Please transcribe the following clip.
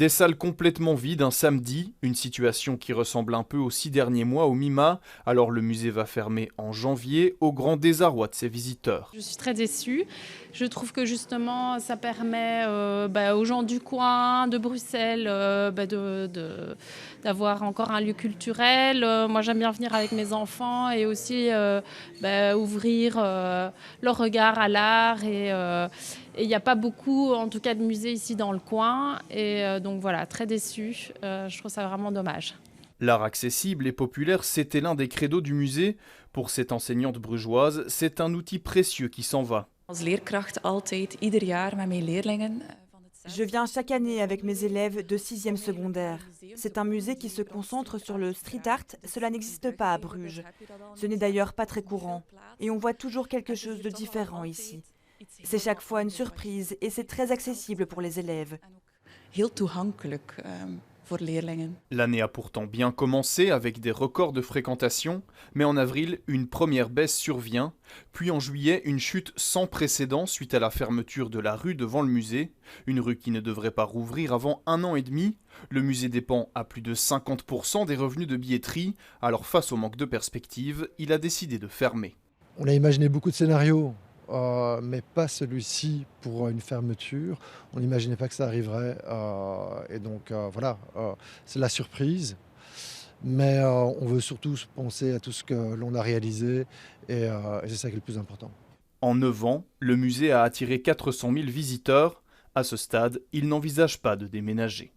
Des salles complètement vides un samedi, une situation qui ressemble un peu aux 6 derniers mois au MIMA. Alors le musée va fermer en janvier, au grand désarroi de ses visiteurs. Je suis très déçue. Je trouve que justement, ça permet aux gens du coin, de Bruxelles, d'avoir encore un lieu culturel. Moi, j'aime bien venir avec mes enfants et aussi ouvrir leur regard à l'art. Et il n'y a pas beaucoup, en tout cas, de musées ici dans le coin. Et donc voilà, très déçue. Je trouve ça vraiment dommage. L'art accessible et populaire, c'était l'un des credos du musée. Pour cette enseignante brugeoise, c'est un outil précieux qui s'en va. Als leerkracht altijd, ieder jaar met mijn leerlingen. Je viens chaque année avec mes élèves de 6e secondaire. C'est un musée qui se concentre sur le street art, cela n'existe pas à Bruges. Ce n'est d'ailleurs pas très courant. Et on voit toujours quelque chose de différent ici. C'est chaque fois une surprise et c'est très accessible pour les élèves. Heel toegankelijk voor leerlingen. L'année a pourtant bien commencé avec des records de fréquentation, mais en avril, une première baisse survient, puis en juillet, une chute sans précédent suite à la fermeture de la rue devant le musée, une rue qui ne devrait pas rouvrir avant 1 an et demi. Le musée dépend à plus de 50% des revenus de billetterie, alors face au manque de perspective, il a décidé de fermer. On a imaginé beaucoup de scénarios, mais pas celui-ci pour une fermeture. On n'imaginait pas que ça arriverait. Et donc voilà, c'est la surprise. Mais on veut surtout penser à tout ce que l'on a réalisé et c'est ça qui est le plus important. En 9 ans, le musée a attiré 400 000 visiteurs. À ce stade, il n'envisage pas de déménager.